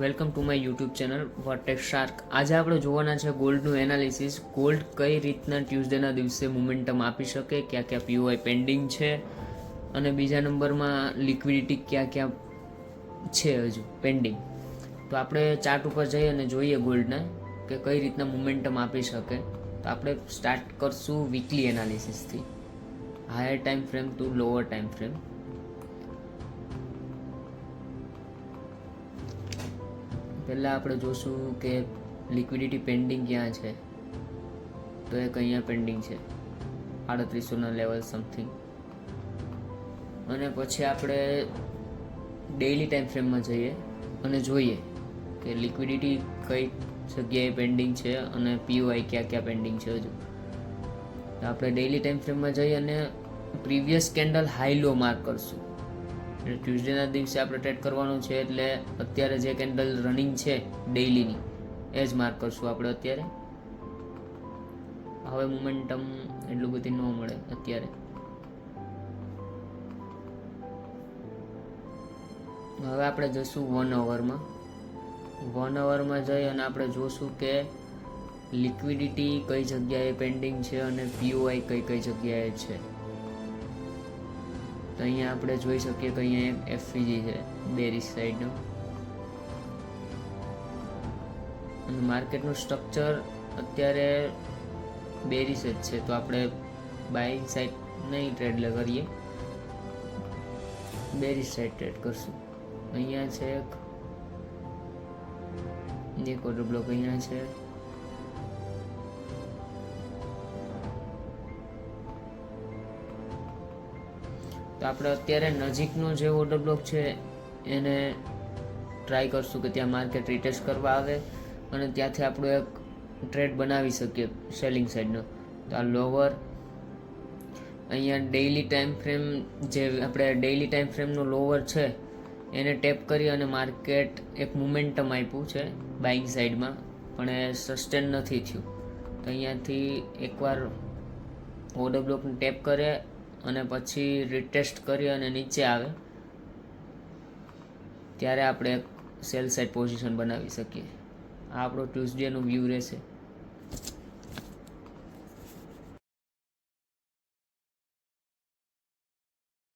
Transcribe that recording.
Welcome to my YouTube channel વોટેક Shark. આજે આપણે જોવાના છે ગોલ્ડનું એનાલિસિસ. ગોલ્ડ કઈ રીતના ટ્યુઝડેના દિવસે મોમેન્ટમ આપી શકે, ક્યાં ક્યાં પીઓઆઈ પેન્ડિંગ છે, અને બીજા નંબરમાં લિક્વિડિટી ક્યાં ક્યાં છે હજુ પેન્ડિંગ. તો આપણે ચાર્ટ ઉપર જઈએ અને જોઈએ ગોલ્ડને કે કઈ રીતના મોમેન્ટમ આપી શકે. તો આપણે સ્ટાર્ટ કરશું વીકલી એનાલિસિસથી, higher time frame to lower time frame. પહેલાં આપણે જોશું કે લિક્વિડિટી પેન્ડિંગ ક્યાં છે. તો એક અહીંયા પેન્ડિંગ છે 3800ના લેવલ સમથિંગ. અને પછી આપણે ડેઇલી ટાઈમ ફ્રેમમાં જઈએ અને જોઈએ કે લિક્વિડિટી કઈ જગ્યાએ પેન્ડિંગ છે અને પીઓઆઈ ક્યાં ક્યાં પેન્ડિંગ છે હજુ. તો આપણે ડેઇલી ટાઈમ ફ્રેમમાં જઈ અને previous candle high low mark કરશું. એટલે ટ્યુઝડેના દિવસે આપણે ટ્રેડ કરવાનું છે, એટલે અત્યારે જે કેન્ડલ રનિંગ છે ડેઇલીની એ જ માર્ક કરશું આપણે અત્યારે. હવે મોમેન્ટમ એટલું બધી ન મળે અત્યારે. હવે આપણે જઈશું 1 અવરમાં. 1 અવરમાં જઈ અને આપણે જોશું કે લિક્વિડિટી કઈ જગ્યાએ પેન્ડિંગ છે અને પીઓઆઈ કઈ કઈ જગ્યાએ છે. તો અહીંયા આપણે જોઈ શકીએ કે અહીંયા એક એફવીજી છે બેરિશ સાઈડનો, અને માર્કેટનું સ્ટ્રક્ચર અત્યારે બેરિશ જ છે. તો આપણે બાઇંગ સાઈડ નહીં ટ્રેડ કરીએ, બેરિશ સાઈડ ટ્રેડ કરશું. અહીંયા છે એક ઓર્ડર બ્લોક, અહીંયા છે. તો આપણે અત્યારે નજીકનો જે ઓર્ડર બ્લોક છે એને ટ્રાય કરશું કે ત્યાં માર્કેટ રિટેસ્ટ કરવા આવે અને ત્યાંથી આપણો એક ટ્રેડ બનાવી શકીએ સેલિંગ સાઈડનો. તો આ લોવર અહીંયા ડેઇલી ટાઈમ ફ્રેમ, જે આપણે ડેઇલી ટાઈમ ફ્રેમનો લોવર છે એને ટેપ કરી અને માર્કેટ એક મોમેન્ટમ આપ્યું છે બાઇંગ સાઈડમાં, પણ એ સસ્ટેન નથી થયું. તો અહીંયાથી એકવાર ઓર્ડર બ્લોકને ટેપ કરે અને પછી રિટેસ્ટ કરી અને નીચે આવે ત્યારે આપણે એક સેલ સાઇડ પોઝિશન બનાવી શકીએ. આ આપણો ટ્યુઝડેનો વ્યૂ રહેશે.